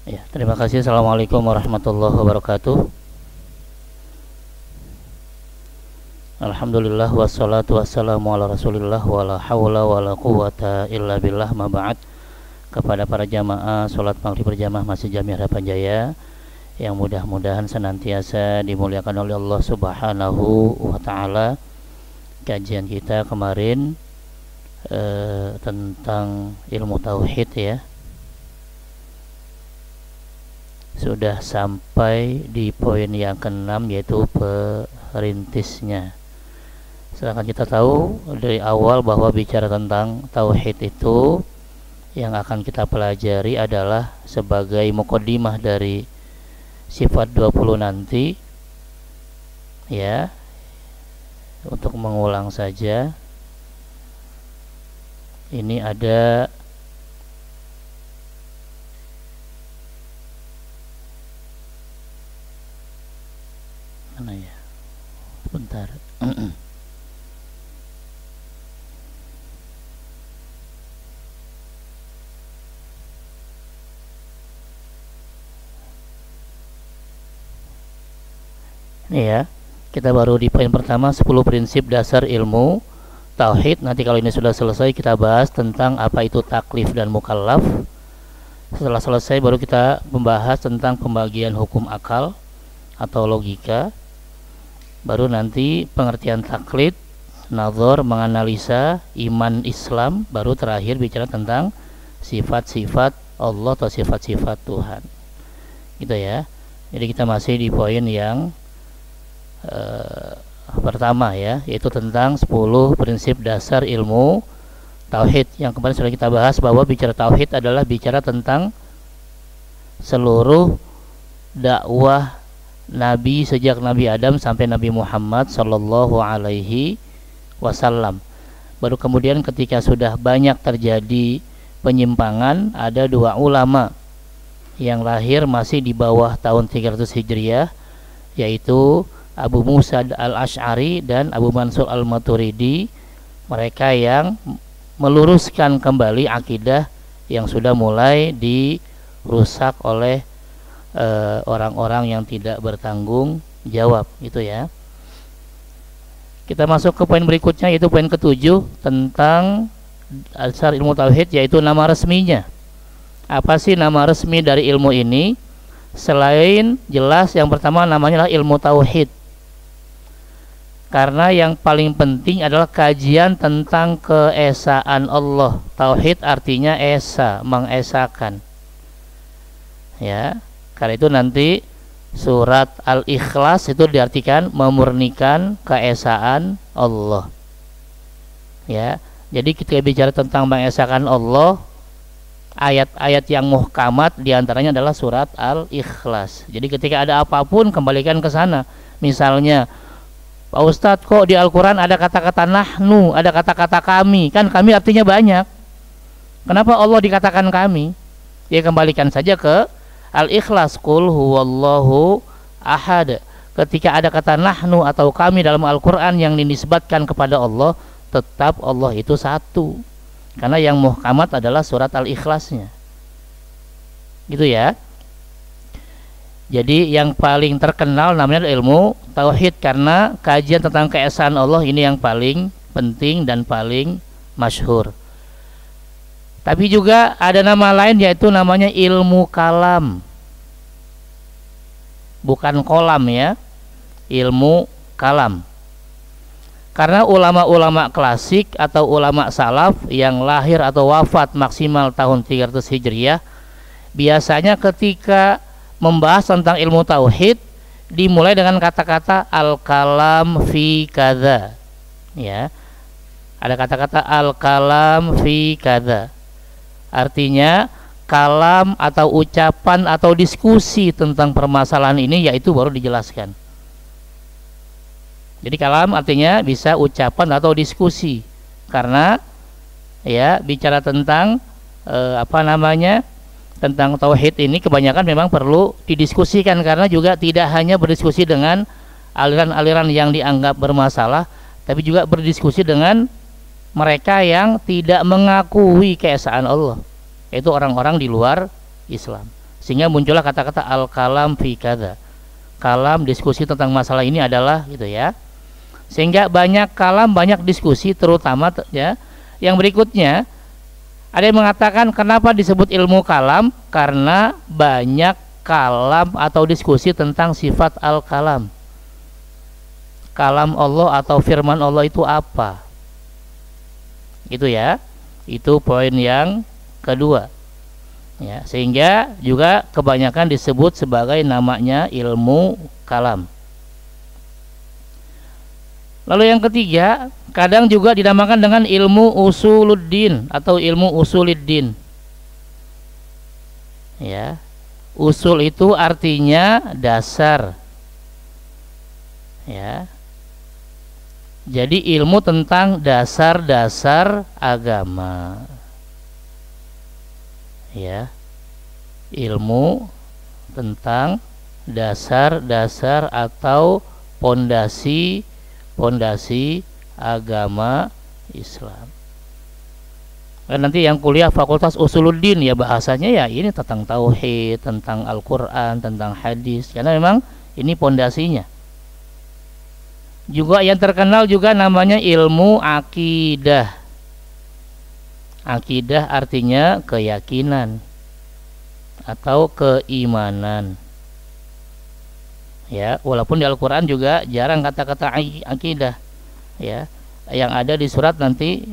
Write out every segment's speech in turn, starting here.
Ya, terima kasih. Assalamualaikum warahmatullahi wabarakatuh. Alhamdulillah wassalatu wassalamu ala rasulillah wala hawla wala quwata illa billah ma ba'd. Kepada para jamaah salat maghrib berjamaah Masjid Jami Harapan Jaya yang mudah-mudahan senantiasa dimuliakan oleh Allah Subhanahu wa taala. Kajian kita kemarin tentang ilmu tauhid ya, sudah sampai di poin yang ke-6, yaitu perintisnya. Sedangkan kita tahu dari awal bahwa bicara tentang tauhid itu yang akan kita pelajari adalah sebagai muqaddimah dari sifat 20 nanti ya. Untuk mengulang saja, ini ada mana ya, sebentar. Ini ya, kita baru di poin pertama, 10 prinsip dasar ilmu tauhid. Nanti kalau ini sudah selesai, kita bahas tentang apa itu taklif dan mukallaf. Setelah selesai baru kita membahas tentang pembagian hukum akal atau logika. Baru nanti pengertian taklid, nazar, menganalisa iman Islam. Baru terakhir bicara tentang sifat-sifat Allah atau sifat-sifat Tuhan. Gitu ya. Jadi kita masih di poin yang pertama ya, yaitu tentang 10 prinsip dasar ilmu tauhid. Yang kemarin sudah kita bahas bahwa bicara tauhid adalah bicara tentang seluruh dakwah Nabi sejak Nabi Adam sampai Nabi Muhammad sallallahu alaihi wasallam. Baru kemudian ketika sudah banyak terjadi penyimpangan, ada 2 ulama yang lahir masih di bawah tahun 300 Hijriah, yaitu Abu Musa al-Ash'ari dan Abu Mansur al-Maturidi. Mereka yang meluruskan kembali akidah yang sudah mulai dirusak oleh orang-orang yang tidak bertanggung jawab, gitu ya. Kita masuk ke poin berikutnya, yaitu poin ke-7 tentang dasar ilmu tauhid, yaitu nama resminya. Apa sih nama resmi dari ilmu ini? Selain jelas yang pertama namanya adalah ilmu tauhid, karena yang paling penting adalah kajian tentang keesaan Allah. Tauhid artinya esa, mengesakan ya. Karena itu nanti surat Al-Ikhlas itu diartikan memurnikan keesaan Allah ya. Jadi ketika bicara tentang mengesakan Allah, ayat-ayat yang muhkamat diantaranya adalah surat Al-Ikhlas. Jadi ketika ada apapun kembalikan ke sana. Misalnya, Pak Ustadz, kok di Al-Quran ada kata-kata nahnu, ada kata-kata kami? Kan kami artinya banyak. Kenapa Allah dikatakan kami? Ya kembalikan saja ke Al-Ikhlas. Qul huwallahu ahad. Ketika ada kata nahnu atau kami dalam Al-Quran yang dinisbatkan kepada Allah, tetap Allah itu satu. Karena yang muhkamat adalah surat Al-Ikhlasnya. Gitu ya. Jadi yang paling terkenal namanya ilmu tauhid, karena kajian tentang keesaan Allah ini yang paling penting dan paling masyhur. Tapi juga ada nama lain, yaitu namanya ilmu kalam. Bukan kolam ya, ilmu kalam. Karena ulama-ulama klasik atau ulama salaf yang lahir atau wafat maksimal tahun 300 Hijriah, biasanya ketika membahas tentang ilmu tauhid dimulai dengan kata-kata al-kalam fi kadza ya. Ada kata-kata al-kalam fi kadza, artinya kalam atau ucapan atau diskusi tentang permasalahan ini, yaitu baru dijelaskan. Jadi kalam artinya bisa ucapan atau diskusi, karena ya bicara tentang tentang tauhid ini kebanyakan memang perlu didiskusikan, karena juga tidak hanya berdiskusi dengan aliran-aliran yang dianggap bermasalah, tapi juga berdiskusi dengan mereka yang tidak mengakui keesaan Allah, yaitu orang-orang di luar Islam. sehingga muncullah kata-kata al-kalam fi kadza. Kalam, diskusi tentang masalah ini adalah gitu ya. Sehingga banyak kalam, banyak diskusi, terutama ya. Yang berikutnya, ada yang mengatakan kenapa disebut ilmu kalam? Karena banyak kalam atau diskusi tentang sifat al-kalam. Kalam Allah atau firman Allah itu apa? Itu ya. Itu poin yang kedua. Ya, sehingga juga kebanyakan disebut sebagai namanya ilmu kalam. Lalu yang ketiga, kadang juga dinamakan dengan ilmu usuluddin atau ilmu usuliddin. Ya. Usul itu artinya dasar. Ya. Jadi ilmu tentang dasar-dasar agama. Ya. Ilmu tentang dasar-dasar atau pondasi agama Islam. Dan nanti yang kuliah Fakultas Usuluddin ya bahasanya ya ini tentang tauhid, tentang Al-Qur'an, tentang hadis. Karena memang ini pondasinya. Juga yang terkenal juga namanya ilmu akidah. Akidah artinya keyakinan atau keimanan. Ya, walaupun di Al-Qur'an juga jarang kata-kata akidah. Ya, yang ada di surat nanti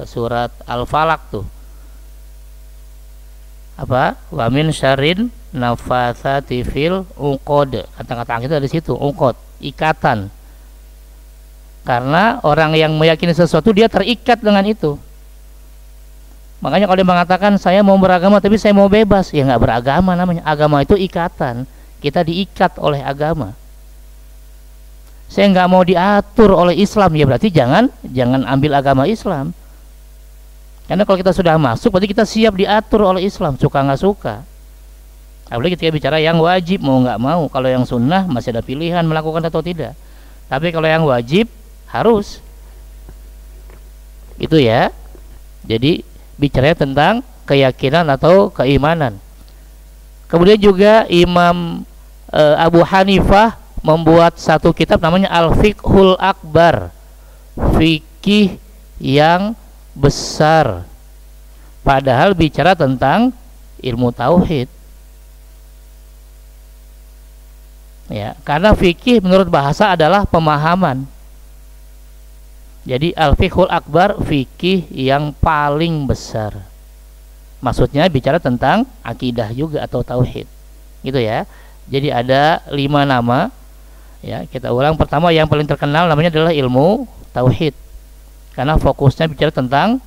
surat Al-Falaq tuh. Apa? Wa min syarrin nafatsati fil uqad. Kata-kata akidah di situ, uqad, ikatan. Karena orang yang meyakini sesuatu dia terikat dengan itu. Makanya kalau dia mengatakan saya mau beragama tapi saya mau bebas, ya nggak beragama namanya. Agama itu ikatan. Kita diikat oleh agama. Saya nggak mau diatur oleh Islam, ya berarti jangan ambil agama Islam. Karena kalau kita sudah masuk, berarti kita siap diatur oleh Islam, suka nggak suka. Apalagi ketika bicara yang wajib, mau nggak mau. Kalau yang sunnah masih ada pilihan melakukan atau tidak. Tapi kalau yang wajib harus. Itu ya. Jadi bicaranya tentang keyakinan atau keimanan. Kemudian juga Imam Abu Hanifah membuat satu kitab namanya Al-Fiqhul Akbar, fikih yang besar. Padahal bicara tentang ilmu tauhid. Ya, karena fikih menurut bahasa adalah pemahaman. Jadi Al-Fiqhul Akbar, fikih yang paling besar. Maksudnya bicara tentang akidah juga atau tauhid. Gitu ya. Jadi ada 5 nama. Ya, kita ulang. Pertama yang paling terkenal namanya adalah ilmu tauhid. Karena fokusnya bicara tentang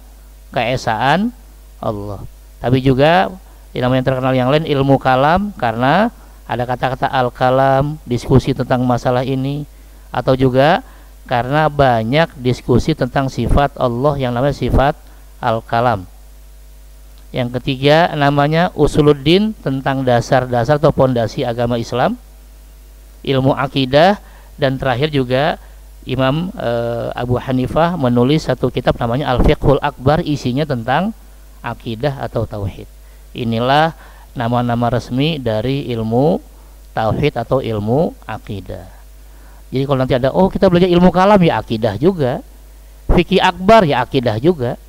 keesaan Allah. Tapi juga nama yang terkenal yang lain ilmu kalam, karena ada kata-kata al-kalam, diskusi tentang masalah ini. Atau juga karena banyak diskusi tentang sifat Allah yang namanya sifat al-kalam. Yang ketiga namanya usuluddin, tentang dasar-dasar atau pondasi agama Islam, ilmu akidah. Dan terakhir juga Imam Abu Hanifah menulis satu kitab namanya Al-Fiqhul Akbar, isinya tentang akidah atau tauhid. Inilah nama-nama resmi dari ilmu tauhid atau ilmu akidah. Jadi kalau nanti ada, oh kita belajar ilmu kalam, ya akidah juga. Fikih akbar, ya akidah juga.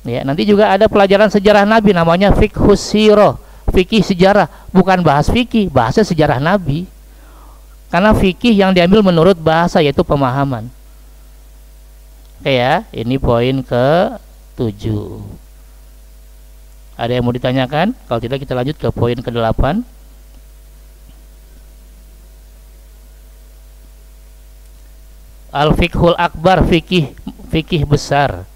Ya, nanti juga ada pelajaran sejarah Nabi namanya fiqhus sirah, fikih sejarah, bukan bahas fikih, bahasa sejarah Nabi. Karena fikih yang diambil menurut bahasa, yaitu pemahaman. Oke ya, ini poin ke-7. Ada yang mau ditanyakan? Kalau tidak kita lanjut ke poin ke-8. Al-Fiqhul Akbar, fikih besar.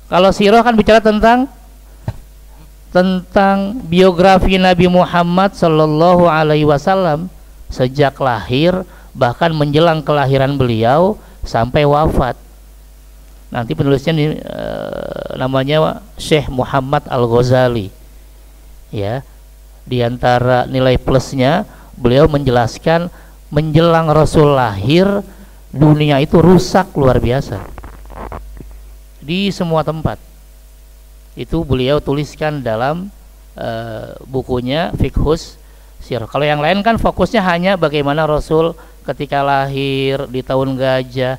Kalau sirah kan bicara tentang biografi Nabi Muhammad sallallahu alaihi wasallam sejak lahir bahkan menjelang kelahiran beliau sampai wafat. Nanti penulisnya namanya Syekh Muhammad Al-Ghazali. Ya. Di antara nilai plusnya beliau menjelaskan menjelang Rasul lahir dunia itu rusak luar biasa di semua tempat. Itu beliau tuliskan dalam bukunya Fiqhus Sirah. Kalau yang lain kan fokusnya hanya bagaimana Rasul ketika lahir di tahun gajah,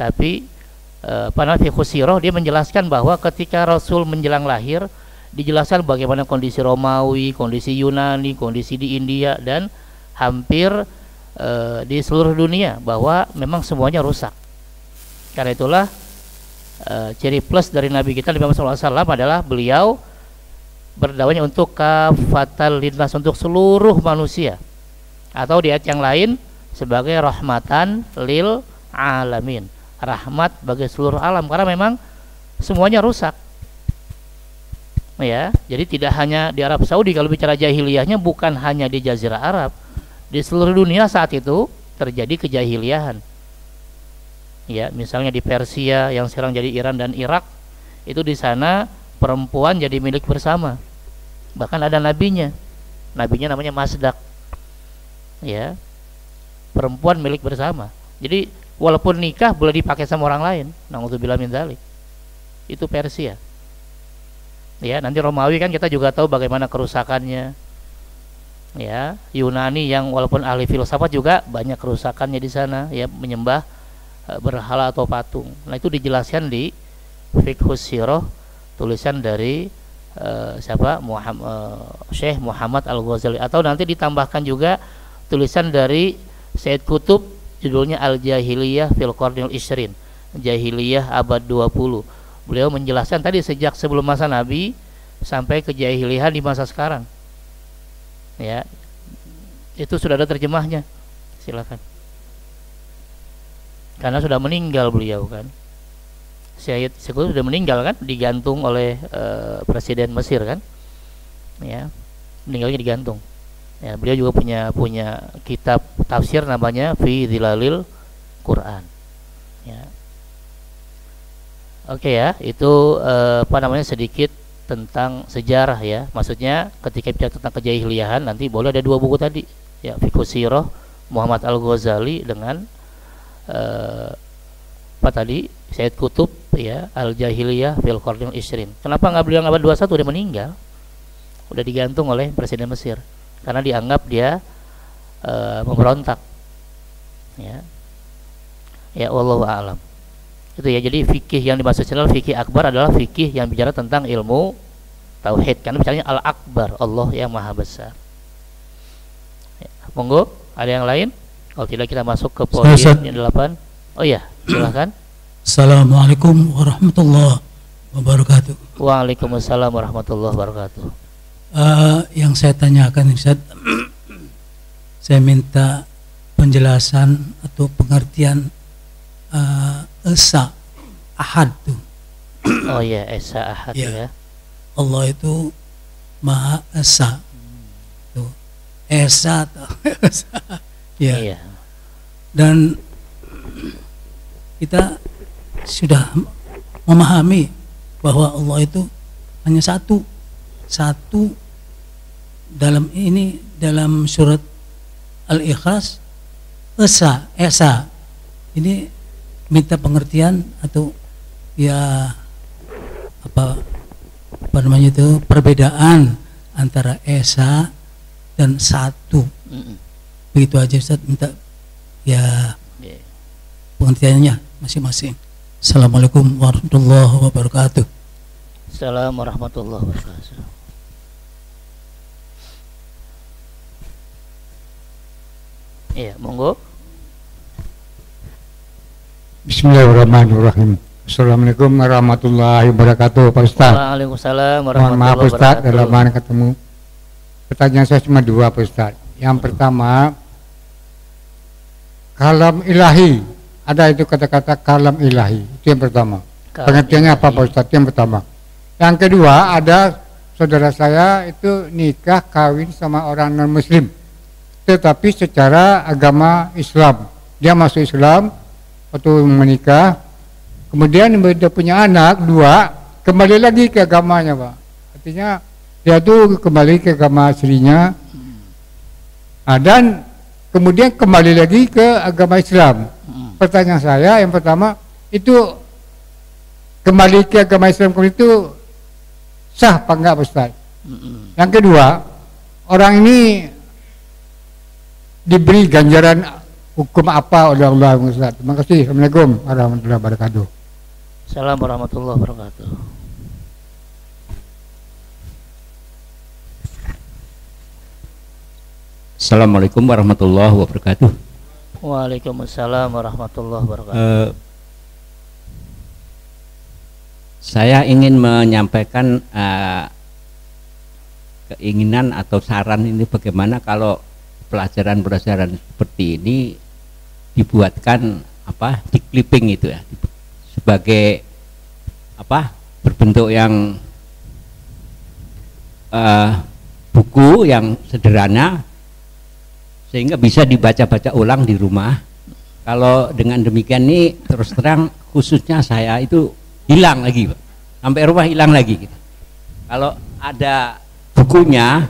tapi pada Fiqhus Sirah dia menjelaskan bahwa ketika Rasul menjelang lahir dijelaskan bagaimana kondisi Romawi, kondisi Yunani, kondisi di India, dan hampir di seluruh dunia, bahwa memang semuanya rusak. Karena itulah ciri plus dari Nabi kita Nabi Muhammad SAW adalah beliau berdakwahnya untuk kafatal linnas, untuk seluruh manusia, atau di ayat yang lain sebagai rahmatan lil alamin, rahmat bagi seluruh alam, karena memang semuanya rusak. Ya, jadi tidak hanya di Arab Saudi, kalau bicara jahiliyahnya bukan hanya di Jazirah Arab, di seluruh dunia saat itu terjadi kejahiliahan. Ya, misalnya di Persia yang sekarang jadi Iran dan Irak, itu di sana perempuan jadi milik bersama. Bahkan ada nabinya namanya Masdak. Ya, perempuan milik bersama. Jadi walaupun nikah boleh dipakai sama orang lain. Na'udzubillah min dzalik. Itu Persia. Ya, nanti Romawi kan kita juga tahu bagaimana kerusakannya. Ya, Yunani yang walaupun ahli filsafat juga banyak kerusakannya di sana, ya, menyembah berhala atau patung. Nah, itu dijelaskan di Fiqhus Sirah, tulisan dari Syekh Muhammad Al-Ghazali, atau nanti ditambahkan juga tulisan dari Sayyid Qutb, judulnya Al-Jahiliyah fil Qarnil Ishrin, Jahiliyah abad 20. Beliau menjelaskan tadi sejak sebelum masa Nabi sampai ke jahiliyahan di masa sekarang. Ya, itu sudah ada terjemahnya. Silakan. Karena sudah meninggal beliau kan. Syed Qutb sudah meninggal kan, digantung oleh presiden Mesir kan. Ya, meninggalnya digantung. Ya, beliau juga punya kitab tafsir namanya Fi Dhilalil Quran. Ya. Oke ya, itu sedikit tentang sejarah ya. Maksudnya ketika bicara tentang kejahiliahan nanti boleh ada dua buku tadi. Ya, Fiqhus Sirah Muhammad Al-Ghazali dengan Sayyid Qutb, ya, Al-Jahiliyah fil Qarnil Ishrin. Kenapa nggak beliau abad 21? Udah meninggal, udah digantung oleh presiden Mesir karena dianggap dia memberontak. Ya, wallahu a'lam. Itu ya, jadi fikih yang dimaksud adalah fikih akbar adalah fikih yang bicara tentang ilmu tauhid, karena bicaranya al-akbar, Allah yang maha besar. Ya, monggo, ada yang lain? Kalau tidak kita masuk ke poin yang 8. Oh iya, silakan. Assalamualaikum warahmatullahi wabarakatuh. Waalaikumsalam warahmatullahi wabarakatuh. Yang saya tanyakan, Ustaz, saya minta penjelasan atau pengertian Esa Ahad tuh. Oh ya, Esa Ahad ya. Allah itu Maha Esa. Tuh. Esa tuh. Ya. Iya. Dan kita sudah memahami bahwa Allah itu hanya satu dalam surat Al-Ikhlas, Esa ini minta pengertian atau ya apa namanya itu, perbedaan antara Esa dan satu. Begitu aja Ustaz, minta ya pengertiannya masing-masing. Assalamualaikum warahmatullahi wabarakatuh. Assalamualaikum warahmatullahi wabarakatuh. Iya, monggo. Bismillahirrahmanirrahim. Assalamualaikum warahmatullahi wabarakatuh, Pak Ustaz. Waalaikumsalam warahmatullahi wabarakatuh. Mohon maaf Ustaz, dalam mana ketemu. Pertanyaan saya cuma dua, Pak Ustaz. Yang pertama, kalam ilahi. Ada itu kata-kata kalam ilahi. Itu yang pertama. Pengertiannya apa, Pak Ustaz? Yang pertama. Yang kedua, ada saudara saya itu nikah kawin sama orang non-muslim, tetapi secara agama Islam. Dia masuk Islam waktu menikah, kemudian dia punya anak dua, kembali lagi ke agamanya, Pak. Artinya dia tuh kembali ke agama aslinya, dan kemudian kembali lagi ke agama Islam. Pertanyaan saya yang pertama, itu kembali ke agama Islam itu sah apa enggak Ustaz? Yang kedua, orang ini diberi ganjaran hukum apa oleh Allah Ustaz? Terima kasih. Assalamualaikum warahmatullahi wabarakatuh. Assalamualaikum warahmatullahi wabarakatuh. Assalamualaikum warahmatullahi wabarakatuh. Waalaikumsalam warahmatullahi wabarakatuh. Saya ingin menyampaikan keinginan atau saran ini, bagaimana kalau pelajaran-pelajaran seperti ini dibuatkan di clipping itu ya, sebagai berbentuk yang buku yang sederhana, sehingga bisa dibaca-baca ulang di rumah. Kalau dengan demikian ini terus terang khususnya saya itu hilang lagi, Pak. Sampai rumah hilang lagi gitu. Kalau ada bukunya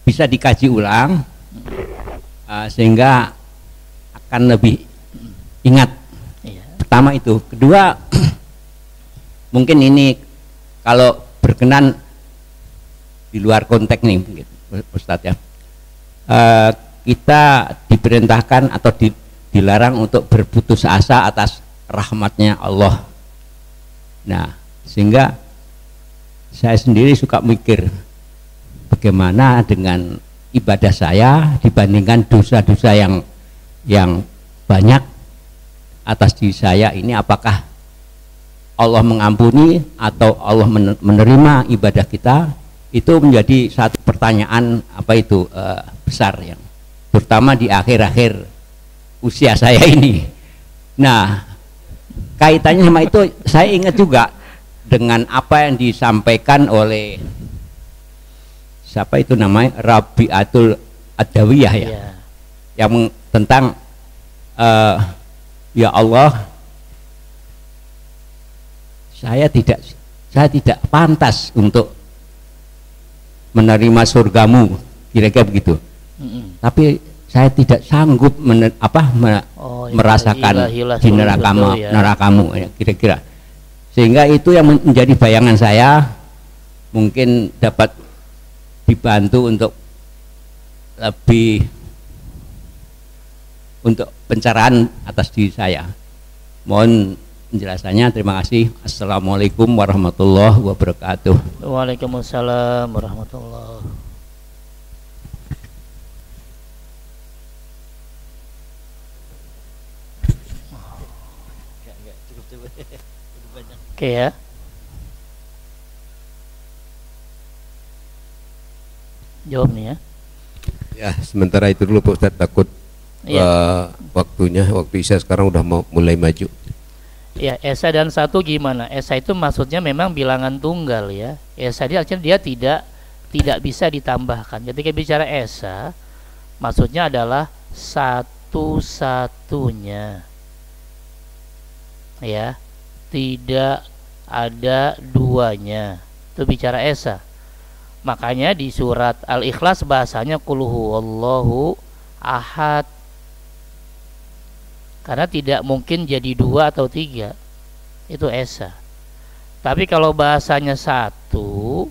bisa dikaji ulang, sehingga akan lebih ingat. Pertama itu. Kedua, mungkin ini kalau berkenan di luar konteks nih gitu, Ustadz ya. Kita diperintahkan atau dilarang untuk berputus asa atas rahmatnya Allah. Nah, sehingga saya sendiri suka mikir bagaimana dengan ibadah saya dibandingkan dosa-dosa yang banyak atas diri saya ini, apakah Allah mengampuni atau Allah menerima ibadah kita? Itu menjadi satu pertanyaan besar, yang terutama di akhir-akhir usia saya ini. Nah, kaitannya sama itu saya ingat juga dengan apa yang disampaikan oleh siapa itu namanya, Rabi'atul Adawiyah ya, yang tentang ya Allah, saya tidak pantas untuk menerima surgamu, kira-kira begitu. Tapi saya tidak sanggup merasakan di nerakamu, ya, kira-kira. Sehingga itu yang menjadi bayangan saya, mungkin dapat dibantu untuk lebih untuk pencerahan atas diri saya. Mohon penjelasannya, terima kasih. Assalamualaikum warahmatullahi wabarakatuh. Waalaikumsalam warahmatullahi. Oke ya. Jawab nih ya. Ya, sementara itu dulu Pak Ustadz, takut waktu Isya sekarang udah mau mulai maju. Ya, esa dan satu gimana? Esa itu maksudnya memang bilangan tunggal ya. Esa dia tidak bisa ditambahkan. Ketika bicara esa, maksudnya adalah satu-satunya. Ya, tidak ada duanya. Itu bicara esa. Makanya di surat Al-Ikhlas bahasanya qul huwallahu ahad. Karena tidak mungkin jadi dua atau tiga, itu esa. Tapi kalau bahasanya satu,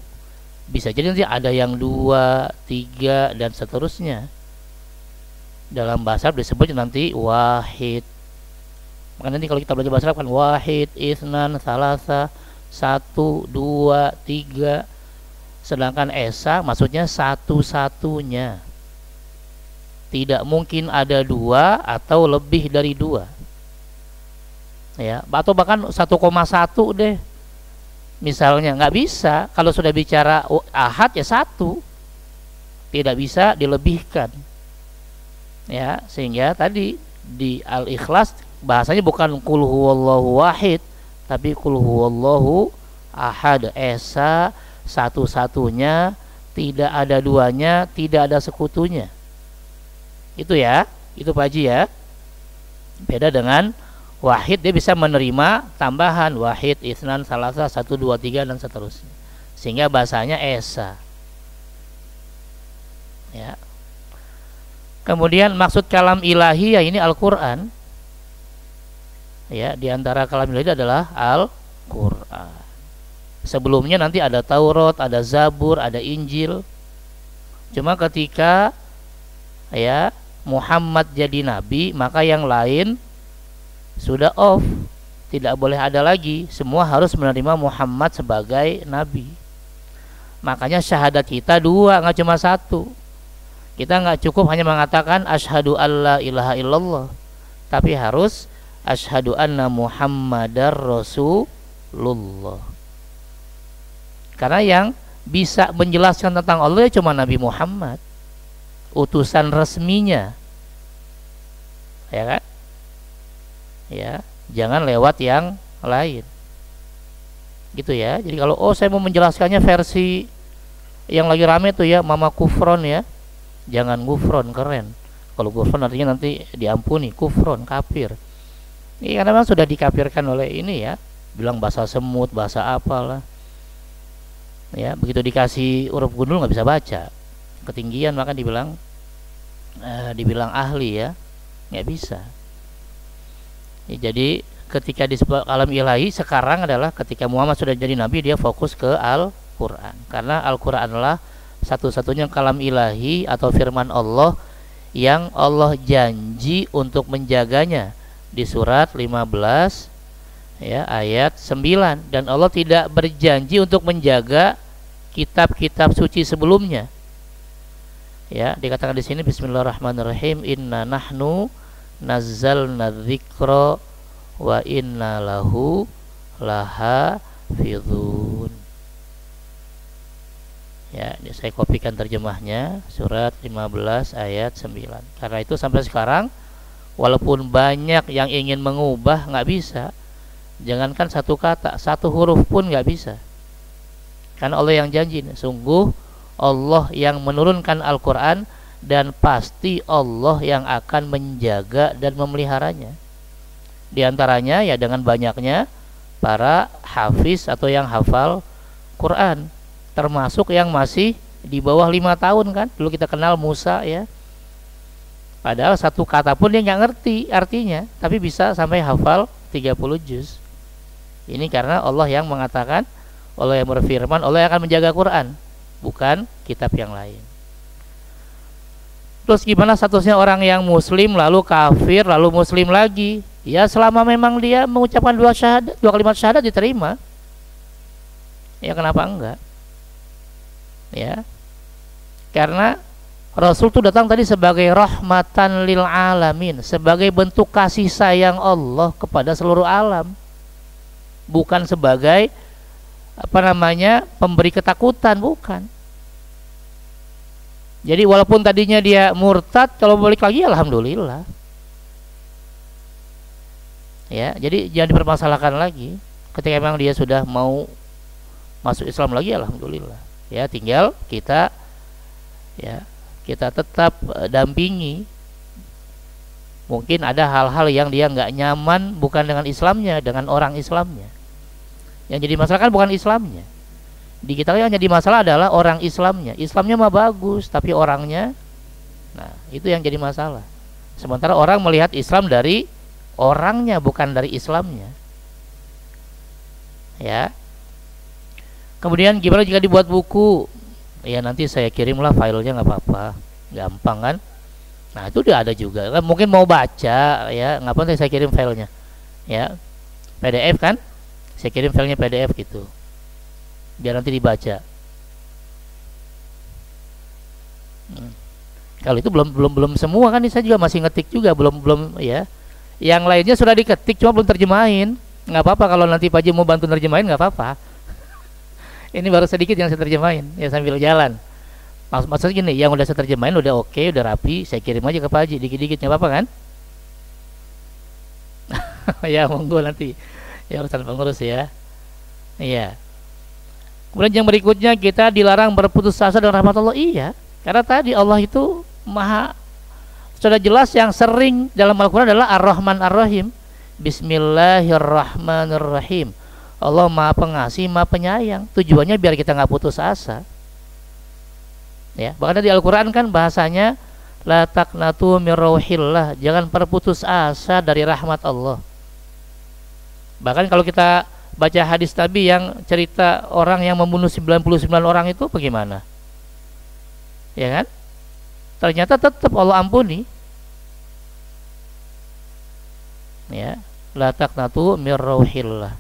bisa jadi nanti ada yang dua, tiga, dan seterusnya. Dalam bahasa Arab disebut nanti wahid. Maka nanti kalau kita belajar bahasa Arab kan wahid, isnan, salasa, satu, dua, tiga. Sedangkan esa maksudnya satu-satunya. Tidak mungkin ada dua atau lebih dari dua, ya, atau bahkan 1,1 deh misalnya, nggak bisa. Kalau sudah bicara ahad ya satu, tidak bisa dilebihkan, ya. Sehingga tadi di Al-Ikhlas bahasanya bukan qul huwallahu wahid, tapi qul huwallahu ahad, esa, satu-satunya, tidak ada duanya, tidak ada sekutunya. Itu ya, itu Pak Haji ya. Beda dengan wahid, dia bisa menerima tambahan wahid, isnan, salasa, 1, 2, 3 dan seterusnya. Sehingga bahasanya esa. Ya. Kemudian maksud kalam ilahi ya ini Al-Qur'an. Ya, di antara kalam ilahi adalah Al-Qur'an. Sebelumnya nanti ada Taurat, ada Zabur, ada Injil. Cuma ketika ya Muhammad jadi nabi, maka yang lain sudah off, tidak boleh ada lagi. Semua harus menerima Muhammad sebagai nabi. Makanya syahadat kita dua, nggak cuma satu. Kita nggak cukup hanya mengatakan asyhadu alla ilaha illallah, tapi harus asyhadu anna Muhammadar Rasulullah. Karena yang bisa menjelaskan tentang Allah ya cuma Nabi Muhammad, utusan resminya, ya kan? Ya, jangan lewat yang lain, gitu ya. Jadi kalau saya mau menjelaskannya versi yang lagi rame tuh ya, Mama Kufron ya, jangan Gufron, keren. Kalau Gufron artinya nanti diampuni, Kufron kafir. Ini karena memang sudah dikafirkan oleh ini ya, bilang bahasa semut, bahasa apalah. Ya, begitu dikasih huruf gundul nggak bisa baca, ketinggian, maka dibilang ahli ya, nggak bisa. Ya, jadi ketika disebut alam ilahi sekarang adalah ketika Muhammad sudah jadi nabi, dia fokus ke Al-Quran, karena Al-Quranlah satu-satunya kalam ilahi atau firman Allah yang Allah janji untuk menjaganya di surat 15 ya ayat 9, dan Allah tidak berjanji untuk menjaga kitab-kitab suci sebelumnya. Ya, dikatakan di sini bismillahirrahmanirrahim, inna nahnu nazzalna dzikra wa inna lahu lahafizun. Ya, ini saya kopikan terjemahnya, surat 15 ayat 9. Karena itu sampai sekarang walaupun banyak yang ingin mengubah, nggak bisa. Jangankan satu kata, satu huruf pun nggak bisa. Karena Allah yang janji, sungguh Allah yang menurunkan Al-Quran, dan pasti Allah yang akan menjaga dan memeliharanya. Di antaranya ya dengan banyaknya para hafiz atau yang hafal Quran, termasuk yang masih di bawah 5 tahun kan. Dulu kita kenal Musa ya, padahal satu kata pun dia nggak ngerti artinya, tapi bisa sampai hafal 30 juz. Ini karena Allah yang mengatakan, Allah yang berfirman, Allah yang akan menjaga Quran, bukan kitab yang lain. Terus gimana statusnya orang yang muslim lalu kafir lalu muslim lagi? Ya selama memang dia mengucapkan dua kalimat syahadat diterima. Ya kenapa enggak? Ya, karena Rasul itu datang tadi sebagai rahmatan lil alamin, sebagai bentuk kasih sayang Allah kepada seluruh alam, bukan sebagai pemberi ketakutan, bukan. Jadi walaupun tadinya dia murtad, kalau balik lagi alhamdulillah. Ya, jadi jangan dipermasalahkan lagi. Ketika memang dia sudah mau masuk Islam lagi, alhamdulillah. Ya, tinggal kita tetap dampingi. Mungkin ada hal-hal yang dia nggak nyaman, bukan dengan Islamnya, dengan orang Islamnya. Yang jadi masalah kan bukan Islamnya. Di kita yang jadi masalah adalah orang Islamnya. Islamnya mah bagus, tapi orangnya, nah itu yang jadi masalah. Sementara orang melihat Islam dari orangnya, bukan dari Islamnya. Ya. Kemudian gimana jika dibuat buku? Ya nanti saya kirimlah filenya, nggak apa-apa, gampang kan? Nah itu udah ada juga. Kan mungkin mau baca, ya nggak apa-apa saya kirim filenya, ya PDF kan? Saya kirim filenya PDF gitu, biar nanti dibaca. Kalau itu belum semua kan, saya juga masih ngetik juga, belum ya. Yang lainnya sudah diketik, cuma belum terjemahin. Nggak apa-apa kalau nanti Pak Haji mau bantu terjemahin, nggak apa-apa. Ini baru sedikit yang saya terjemahin, ya sambil jalan. Maksudnya gini, yang udah saya terjemahin udah oke, udah rapi, saya kirim aja ke Pak Haji, dikit-dikit, nggak apa-apa kan? Ya monggo nanti, ya urusan pengurus ya. Iya. Kemudian yang berikutnya, kita dilarang berputus asa dengan rahmat Allah. Iya, karena tadi Allah itu maha, sudah jelas yang sering dalam Al-Quran adalah Ar-Rahman Ar-Rahim. Bismillahirrahmanirrahim. Allah maha pengasih, maha penyayang. Tujuannya biar kita nggak putus asa. Ya, bahkan di Al-Quran kan bahasanya la taqnatu min rauhillah, jangan berputus asa dari rahmat Allah. Bahkan kalau kita baca hadis Nabi yang cerita orang yang membunuh 99 orang itu bagaimana? Ya kan? Ternyata tetap Allah ampuni. Ya, la taqnatu mir rauhillah.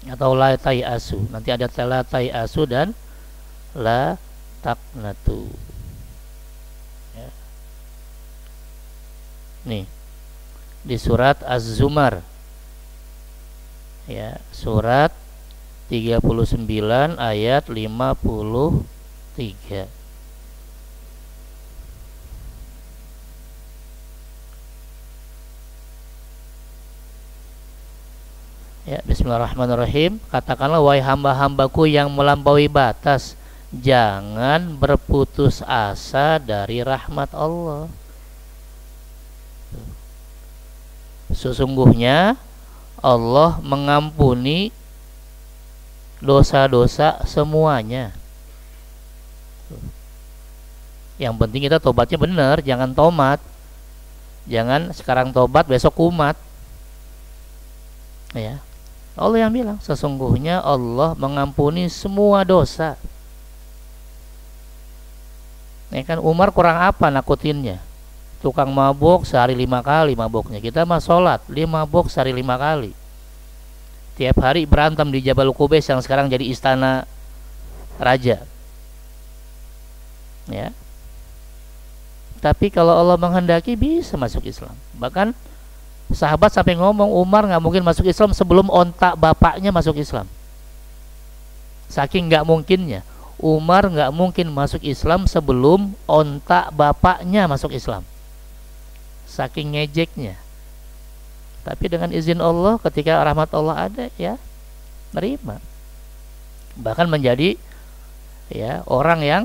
Atau la tayasu. Nanti ada la tayasu dan la taqnatu. Ya. Nih. Di surat Az-Zumar. Ya, surat 39 ayat 53. Ya, bismillahirrahmanirrahim. Katakanlah, wahai hamba-hambaku yang melampaui batas, jangan berputus asa dari rahmat Allah. Sesungguhnya Allah mengampuni dosa-dosa semuanya. Yang penting kita tobatnya benar, jangan tomat. Jangan sekarang tobat besok kumat. Ya. Allah yang bilang, sesungguhnya Allah mengampuni semua dosa. Ya kan, Umar kurang apa nakutinnya? Tukang mabuk sehari 5 kali mabuknya. Kita mah sholat 5 mabuk sehari 5 kali. Tiap hari berantem di Jabal Qubais yang sekarang jadi istana raja. Ya. Tapi kalau Allah menghendaki bisa masuk Islam. Bahkan sahabat sampai ngomong, Umar nggak mungkin masuk Islam sebelum ontak bapaknya masuk Islam. Saking nggak mungkinnya, Umar nggak mungkin masuk Islam sebelum ontak bapaknya masuk Islam. Saking ngejeknya. Tapi dengan izin Allah, ketika rahmat Allah ada, ya menerima. Bahkan menjadi ya orang yang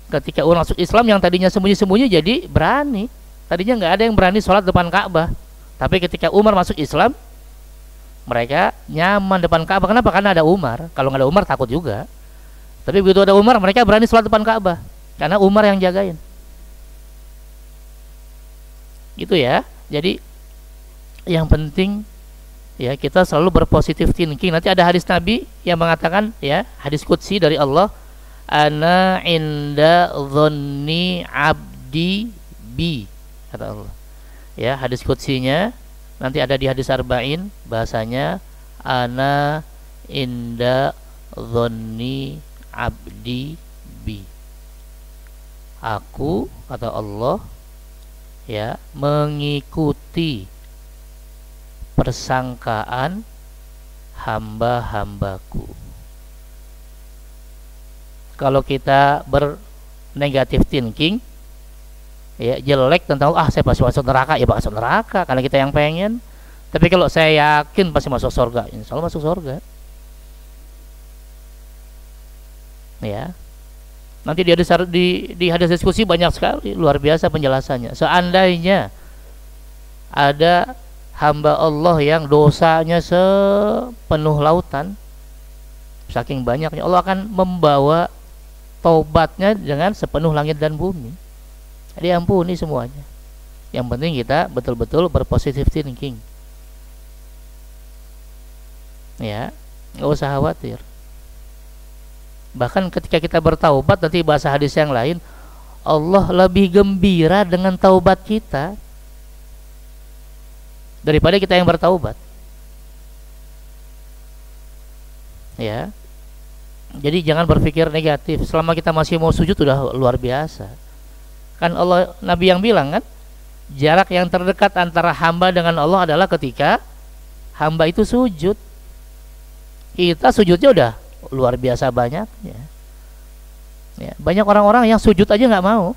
ketika orang masuk Islam yang tadinya sembunyi-sembunyi jadi berani. Tadinya nggak ada yang berani sholat depan Ka'bah. Tapi ketika Umar masuk Islam, mereka nyaman depan Ka'bah. Kenapa? Karena ada Umar. Kalau nggak ada Umar takut juga. Tapi begitu ada Umar, mereka berani sholat depan Ka'bah. Karena Umar yang jagain. Gitu ya. Jadi yang penting ya kita selalu berpositif thinking. Nanti ada hadis Nabi yang mengatakan ya, hadis qudsi dari Allah, ana inda dhanni abdi bi, kata Allah. Ya, hadis qudsinya nanti ada di hadis arba'in, bahasanya ana inda dhanni abdi bi. Aku, kata Allah, ya, mengikuti persangkaan hamba-hambaku. Kalau kita bernegatif thinking, ya jelek tentang saya pasti masuk neraka, ya masuk neraka karena kita yang pengen. Tapi kalau saya yakin pasti masuk surga, insya Allah masuk surga. Ya, nanti di hadis diskusi banyak sekali, luar biasa penjelasannya. Seandainya ada hamba Allah yang dosanya sepenuh lautan, saking banyaknya, Allah akan membawa taubatnya dengan sepenuh langit dan bumi. Diampuni semuanya. Yang penting kita betul-betul berpositif thinking. Ya, nggak usah khawatir. Bahkan ketika kita bertaubat, nanti bahasa hadis yang lain, Allah lebih gembira dengan taubat kita daripada kita yang bertaubat. Ya. Jadi jangan berpikir negatif. Selama kita masih mau sujud udah luar biasa. Kan Allah, Nabi yang bilang kan, jarak yang terdekat antara hamba dengan Allah adalah ketika hamba itu sujud. Kita sujudnya udah luar biasa banyaknya. Ya, banyak orang-orang yang sujud aja nggak mau,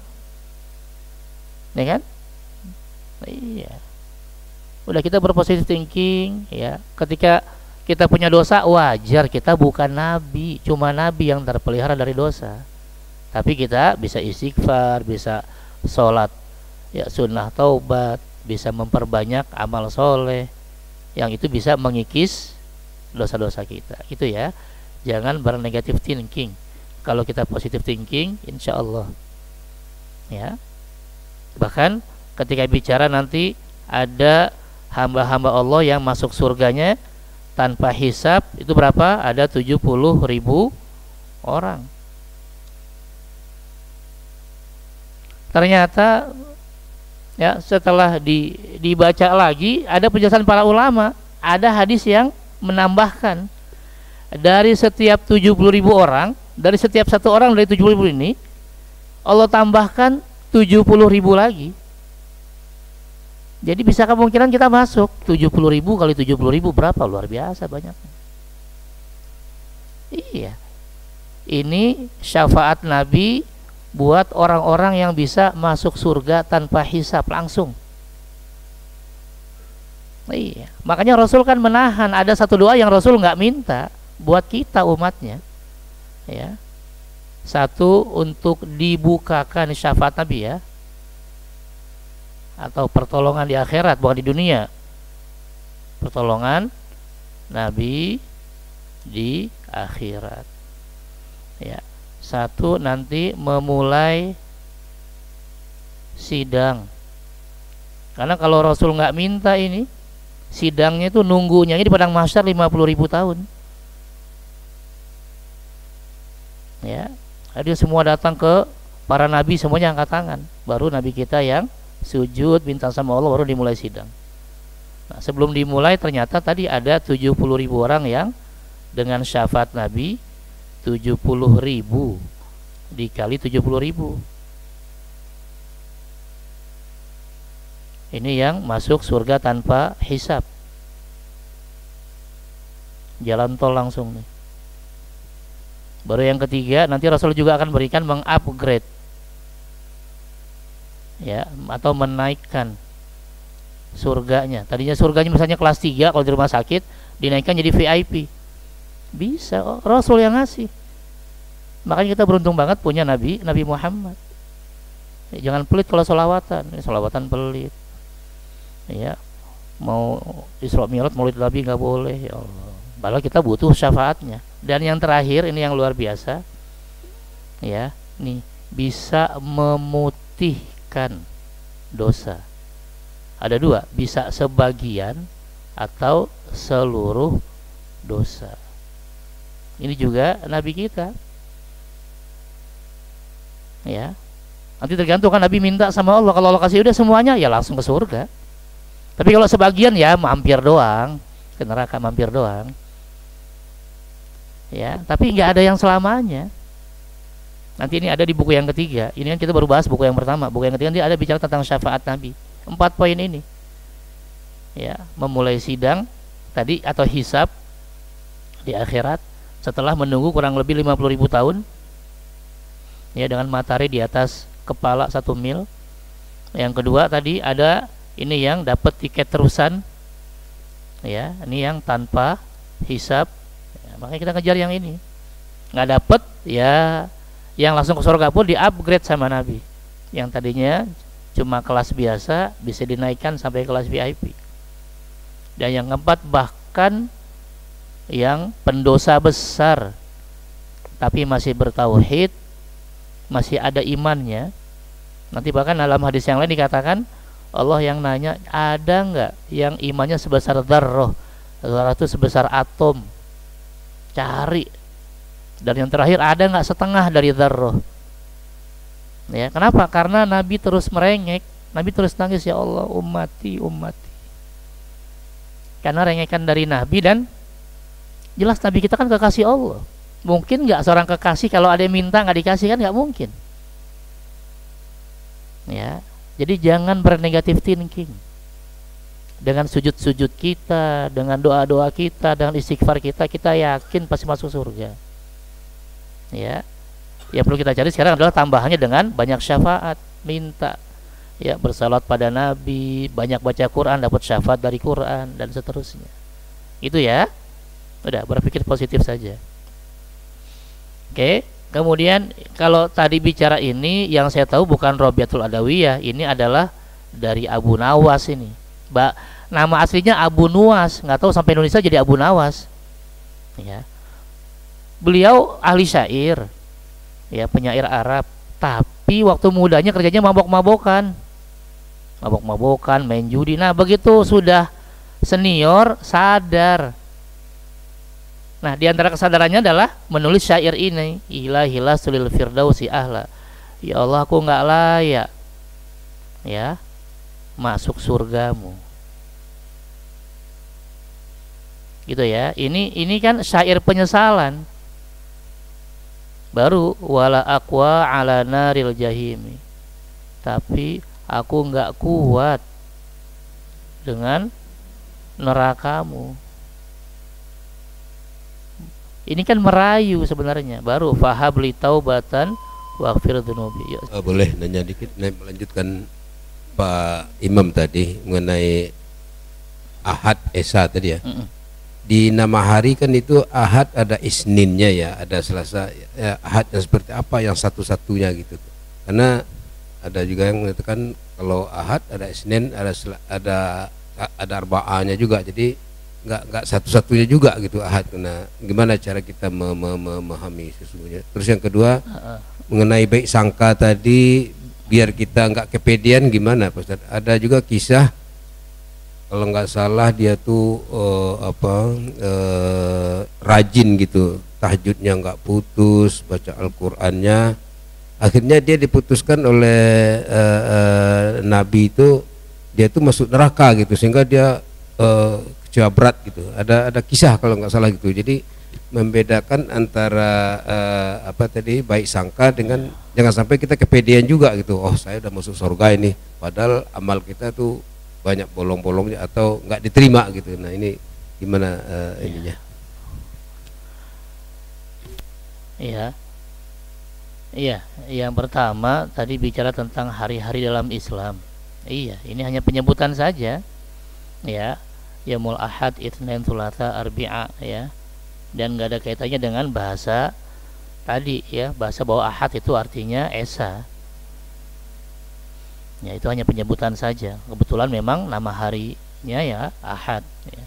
ya kan? Iya. Udah kita berpositif thinking, ya. Ketika kita punya dosa, wajar, kita bukan nabi, cuma nabi yang terpelihara dari dosa. Tapi kita bisa istighfar, bisa sholat ya sunnah taubat, bisa memperbanyak amal soleh yang itu bisa mengikis dosa-dosa kita. Itu ya. Jangan bernegatif thinking. Kalau kita positive thinking, insya Allah ya. Bahkan ketika bicara nanti ada hamba-hamba Allah yang masuk surganya tanpa hisab itu berapa? Ada 70.000 orang. Ternyata ya setelah dibaca lagi ada penjelasan para ulama, ada hadis yang menambahkan dari setiap 70.000 orang, dari setiap satu orang dari 70.000 ini Allah tambahkan 70.000 lagi. Jadi bisa kemungkinan kita masuk 70.000 kali 70.000 berapa? Luar biasa banyaknya. Iya. Ini syafaat Nabi buat orang-orang yang bisa masuk surga tanpa hisab langsung. Iya. Makanya Rasul kan menahan, ada satu doa yang Rasul nggak minta buat kita umatnya. Ya. Satu, untuk dibukakan syafaat Nabi ya, atau pertolongan di akhirat, bukan di dunia. Pertolongan Nabi di akhirat. Ya. Satu, nanti memulai sidang. Karena kalau Rasul nggak minta ini, sidangnya itu nunggunya di padang mahsyar 50.000 tahun. Ya. Jadi semua datang ke para nabi, semuanya angkat tangan. Baru nabi kita yang sujud minta sama Allah, baru dimulai sidang. Nah, sebelum dimulai ternyata tadi ada 70.000 orang yang dengan syafaat Nabi, 70.000 dikali 70.000. Ini yang masuk surga tanpa hisab. Jalan tol langsung nih. Baru yang ketiga, nanti Rasul juga akan berikan mengupgrade ya, atau menaikkan surganya. Tadinya surganya misalnya kelas 3 kalau di rumah sakit, dinaikkan jadi VIP. Bisa, Rasul yang ngasih. Makanya kita beruntung banget punya Nabi Muhammad. Ya, jangan pelit kalau sholawatan. Sholawatan pelit. Ya, mau Isra Mi'raj Maulid Nabi nggak boleh, ya Allah. Padahal kita butuh syafaatnya. Dan yang terakhir ini yang luar biasa. Ya, nih bisa memutihkan dosa. Ada dua, bisa sebagian atau seluruh dosa. Ini juga Nabi kita. Ya. Nanti tergantung kan Nabi minta sama Allah. Kalau Allah kasih udah semuanya, ya langsung ke surga. Tapi kalau sebagian ya mampir doang, ke neraka mampir doang. Ya, tapi nggak ada yang selamanya. Nanti ini ada di buku yang ketiga. Ini kan kita baru bahas buku yang pertama. Buku yang ketiga nanti ada bicara tentang syafaat Nabi. 4 poin ini. Ya, memulai sidang tadi atau hisab di akhirat setelah menunggu kurang lebih 50.000 tahun. Ya, dengan matahari di atas kepala 1 mil. Yang kedua tadi ada ini yang dapat tiket terusan. Ya, ini yang tanpa hisab. Makanya kita ngejar yang ini. Nggak dapet ya, yang langsung ke surga pun di-upgrade sama Nabi. Yang tadinya cuma kelas biasa bisa dinaikkan sampai kelas VIP. Dan yang keempat, bahkan yang pendosa besar tapi masih bertauhid, masih ada imannya. Nanti bahkan dalam hadis yang lain dikatakan Allah yang nanya, ada nggak yang imannya sebesar dzarrah? Dzarrah itu sebesar atom. Cari. Dan yang terakhir, ada nggak setengah dari dzarrah? Ya, kenapa? Karena Nabi terus merengek, Nabi terus nangis, ya Allah, ummati, ummati. Karena rengekan dari Nabi, dan jelas Nabi kita kan kekasih Allah. Mungkin nggak seorang kekasih kalau ada yang minta nggak dikasih, kan nggak mungkin. Ya, jadi jangan bernegatif thinking. Dengan sujud-sujud kita, dengan doa-doa kita, dengan istighfar kita, kita yakin pasti masuk surga. Ya, yang perlu kita cari sekarang adalah tambahannya dengan banyak syafaat, minta, ya, bersalat pada Nabi, banyak baca Quran, dapat syafaat dari Quran, dan seterusnya. Itu ya, udah berpikir positif saja. Oke, kemudian kalau tadi bicara ini, yang saya tahu bukan Robiatul Adawiyah, ini adalah dari Abu Nawas ini. Nama aslinya Abu Nuwas, nggak tahu sampai Indonesia jadi Abu Nawas. Ya. Beliau ahli syair, ya, penyair Arab. Tapi waktu mudanya kerjanya mabok-mabokan, main judi. Nah, begitu sudah senior sadar Nah, di antara kesadarannya adalah menulis syair ini, ilahillah sulil firdausi ahla. Ya Allah, aku nggak layak ya masuk surgamu. Gitu ya. Ini kan syair penyesalan. Baru wala aqwa ala naril jahimi. Tapi aku nggak kuat dengan nerakamu. Ini kan merayu sebenarnya. Baru fahabli taubatan waghfir dzunubi. Boleh nanya dikit, melanjutkan Pak Imam tadi mengenai Ahad Esa tadi ya. Di nama hari kan itu Ahad ada Isninnya ya, ada Selasa ya, Ahad yang seperti apa yang satu-satunya gitu. Karena ada juga yang mengatakan kalau Ahad ada Isnin, ada Arba'anya juga, jadi nggak satu-satunya juga gitu Ahad. Nah, gimana cara kita memahami sesungguhnya? Terus yang kedua mengenai baik sangka tadi, biar kita nggak kepedean gimana Pak Ustadz? Ada juga kisah kalau nggak salah dia tuh rajin gitu, tahajudnya nggak putus, baca Al-Qur'annya. Akhirnya dia diputuskan oleh Nabi itu, dia tuh masuk neraka gitu, sehingga dia kecewa berat gitu. Ada kisah kalau nggak salah gitu. Jadi membedakan antara baik sangka dengan jangan sampai kita kepedean juga gitu. Oh, saya udah masuk surga ini, padahal amal kita tuh banyak bolong-bolongnya atau nggak diterima gitu. Nah, ini gimana ininya? Iya. Iya, yang pertama tadi bicara tentang hari-hari dalam Islam. Iya, ini hanya penyebutan saja. Ya, Yaumul Ahad, Itsnain, Tsulatsa, Arbi'a ya. Dan nggak ada kaitannya dengan bahasa tadi ya, bahasa bahwa Ahad itu artinya Esa. Ya, itu hanya penyebutan saja. Kebetulan memang nama harinya ya Ahad ya.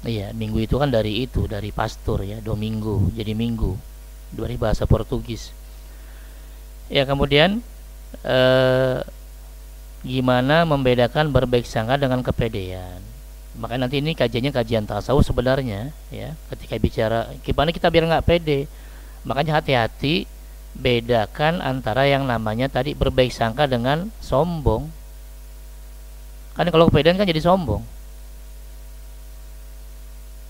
Iya, minggu itu kan dari pastor ya, domingo, jadi minggu dari bahasa Portugis. Ya, kemudian gimana membedakan berbaik sangka dengan kepedean. Makanya nanti ini kajiannya kajian tasawuf sebenarnya ya, ketika bicara gimana kita biar nggak pede. Makanya hati-hati bedakan antara yang namanya tadi berbaik sangka dengan sombong. Kan kalau kepedean kan jadi sombong,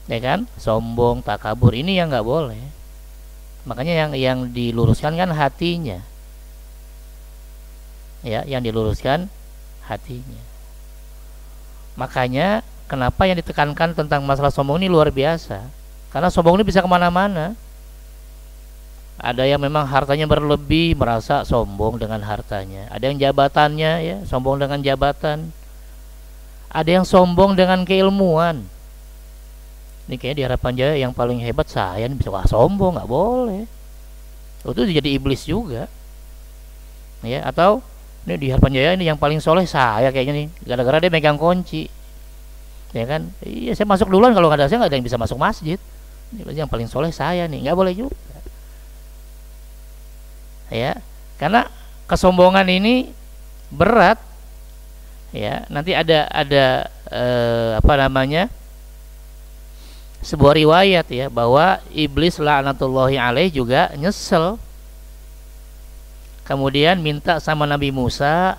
ya kan? Sombong, takabur, ini yang nggak boleh. Makanya yang diluruskan kan hatinya, ya, yang diluruskan hatinya. Makanya kenapa yang ditekankan tentang masalah sombong ini luar biasa, karena sombong ini bisa kemana-mana. Ada yang memang hartanya berlebih, merasa sombong dengan hartanya. Ada yang jabatannya ya, sombong dengan jabatan. Ada yang sombong dengan keilmuan. Ini kayaknya di Harapan Jaya yang paling hebat saya, ini bisa sombong, nggak boleh. Itu jadi iblis juga. Ya, atau ini di Harapan Jaya ini yang paling soleh saya kayaknya nih, gara-gara dia megang kunci. Ya kan? Iya, saya masuk duluan, kalau nggak ada saya nggak ada yang bisa masuk masjid. Ini yang paling soleh saya nih, nggak boleh juga. Ya, karena kesombongan ini berat. Ya, nanti ada sebuah riwayat ya, bahwa iblis laknatullahi alaih juga nyesel. Kemudian minta sama Nabi Musa,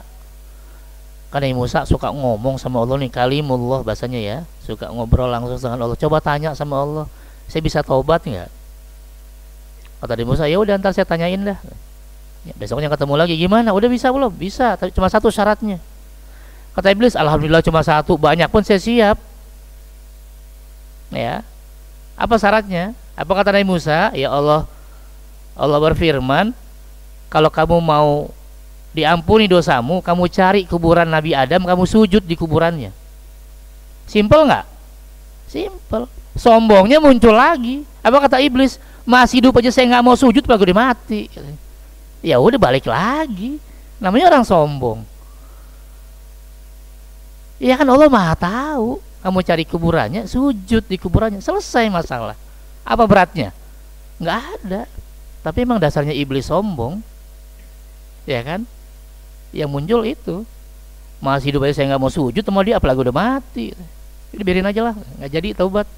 karena Nabi Musa suka ngomong sama Allah nih, kalimullah bahasanya ya, suka ngobrol langsung dengan Allah. Coba tanya sama Allah, saya bisa taubat nggak? Kata Nabi Musa, ya udah ntar saya tanyain dah. Ya, besoknya ketemu lagi, gimana? Udah bisa belum? Bisa, tapi cuma satu syaratnya. Kata iblis, alhamdulillah cuma satu, banyak pun saya siap. Ya, apa syaratnya? Apa kata Nabi Musa? Ya Allah berfirman, kalau kamu mau diampuni dosamu, kamu cari kuburan Nabi Adam, kamu sujud di kuburannya. Simple nggak? Simple. Sombongnya muncul lagi. Apa kata iblis? Masih hidup aja saya nggak mau sujud, baru dia mati. Ya udah balik lagi. Namanya orang sombong. Ya kan Allah Maha tahu. Kamu cari kuburannya, sujud di kuburannya, selesai masalah. Apa beratnya? Nggak ada. Tapi emang dasarnya iblis sombong. Ya kan? Yang muncul itu, masih hidup aja saya nggak mau sujud sama dia, apalagi udah mati. Jadi biarin aja lah, nggak jadi taubat.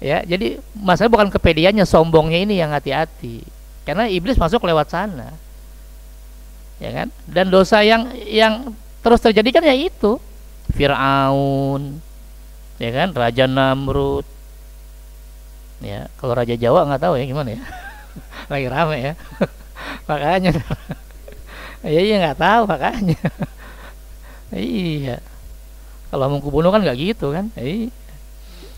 Ya, jadi masalah bukan kepedeannya, sombongnya ini yang hati-hati. Karena iblis masuk lewat sana. Ya kan? Dan dosa yang terus terjadi kan ya itu. Fir'aun, ya kan? Raja Namrud. Ya, kalau Raja Jawa nggak tahu ya gimana ya. Lagi rame ya. Makanya. Iya nggak tahu makanya. Iya. Kalau mau kubunuh kan nggak gitu kan? Iya.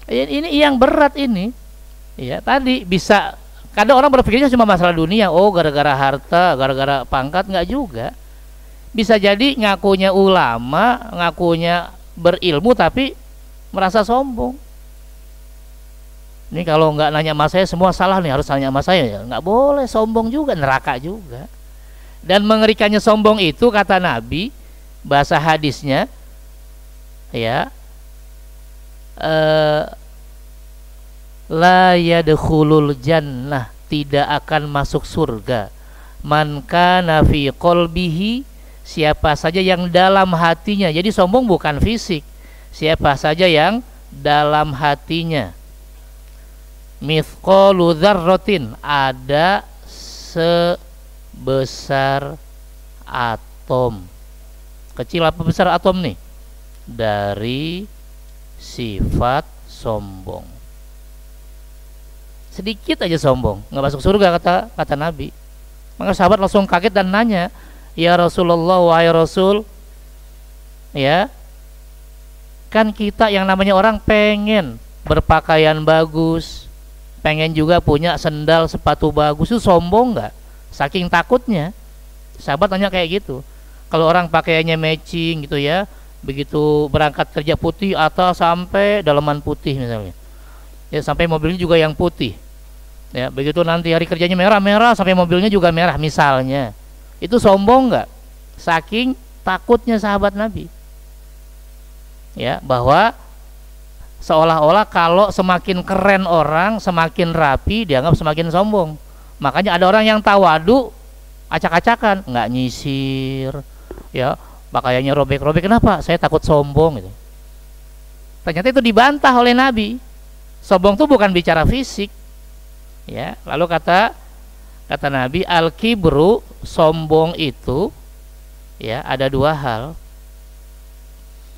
Ini yang berat ini. Ya, tadi bisa kadang orang berpikirnya cuma masalah dunia. Oh, gara-gara harta, gara-gara pangkat, nggak juga. Bisa jadi ngakunya ulama, ngakunya berilmu tapi merasa sombong. Ini kalau nggak nanya sama saya semua salah nih, harus tanya sama saya ya. Nggak boleh, sombong juga, neraka juga. Dan mengerikannya sombong itu kata Nabi, bahasa hadisnya ya, la yadkhulul jannah, tidak akan masuk surga, man kana fi qalbihi, siapa saja yang dalam hatinya. Jadi sombong bukan fisik, siapa saja yang dalam hatinya mithqalu dzarratin, ada sebesar atom. Kecil apa besar atom nih? Dari sifat sombong. Sedikit aja sombong, nggak masuk surga kata Nabi. Maka sahabat langsung kaget dan nanya, ya Rasulullah, wahai Rasul, ya kan kita yang namanya orang pengen berpakaian bagus, pengen juga punya sendal sepatu bagus, itu sombong nggak? Saking takutnya sahabat tanya kayak gitu. Kalau orang pakaiannya matching gitu ya, begitu berangkat kerja putih atas sampai dalaman putih misalnya, ya sampai mobilnya juga yang putih, ya begitu nanti hari kerjanya merah sampai mobilnya juga merah misalnya, itu sombong nggak? Saking takutnya sahabat Nabi, ya, bahwa seolah-olah kalau semakin keren orang, semakin rapi, dianggap semakin sombong. Makanya ada orang yang tawadu, acak-acakan, nggak nyisir, ya pakaiannya robek-robek. Kenapa? Saya takut sombong gitu. Ternyata itu dibantah oleh Nabi. Sombong itu bukan bicara fisik, ya. Lalu kata Nabi, al-kibru, sombong itu ya ada dua hal.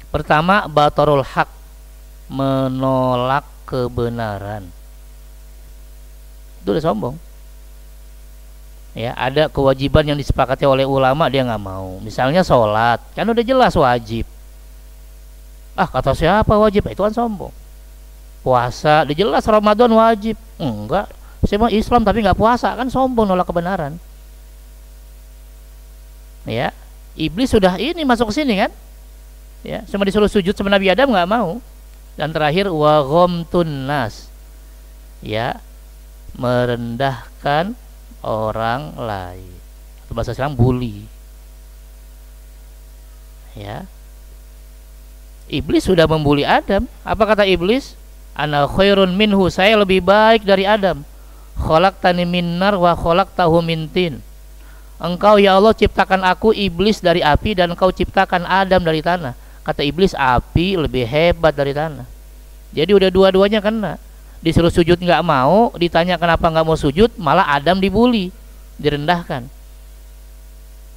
Pertama, batarul haq, menolak kebenaran. Itu udah sombong. Ya, ada kewajiban yang disepakati oleh ulama dia nggak mau. Misalnya sholat, kan udah jelas wajib. Ah, kata siapa wajib? Itu kan sombong. Puasa, udah jelas Ramadan wajib. Enggak, saya mau Islam tapi nggak puasa, kan sombong, nolak kebenaran. Ya, iblis sudah ini masuk ke sini kan? Ya, cuma disuruh sujud sama Nabi Adam nggak mau. Dan terakhir wa ghamtun nas, ya, merendahkan orang lain, atau bahasa sekarang bully, ya. Iblis sudah membuli Adam. Apa kata iblis? Ana khairun minhu, saya lebih baik dari Adam. Khalaqtani min nar wa khalaqtahu min tin. Engkau ya Allah ciptakan aku iblis dari api dan engkau ciptakan Adam dari tanah. Kata iblis, api lebih hebat dari tanah. Jadi udah dua-duanya kena. Disuruh sujud nggak mau, ditanya kenapa nggak mau sujud, malah Adam dibully, direndahkan.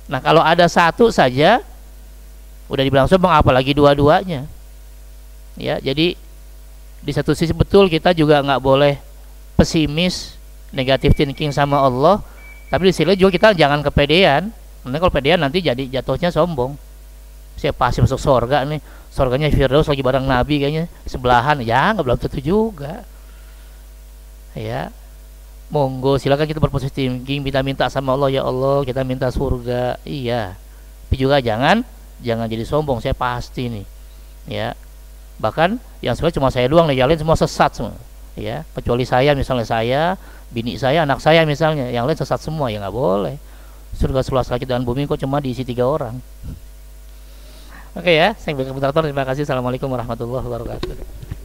Nah kalau ada satu saja udah dibilang sombong, apalagi dua-duanya. Ya, jadi di satu sisi betul kita juga nggak boleh pesimis, negatif thinking sama Allah, tapi di sini juga kita jangan kepedean. Karena kalau pedean nanti jadi jatuhnya sombong. Saya pasti masuk surga nih, surganya Firdaus lagi bareng Nabi kayaknya sebelahan, ya nggak, belum tentu juga. Ya, monggo silakan kita berpositif thinking, minta sama Allah, ya Allah kita minta surga, iya. Tapi juga jangan jadi sombong, saya pasti nih, ya. Bahkan yang sebenarnya cuma saya doang nih, yang lain semua sesat semua, ya. Kecuali saya, misalnya saya, bini saya, anak saya misalnya, yang lain sesat semua, ya nggak boleh. Surga seluas langit dan bumi kok cuma diisi 3 orang. Oke ya, saya berikan moderator, terima kasih. Assalamualaikum warahmatullahi wabarakatuh.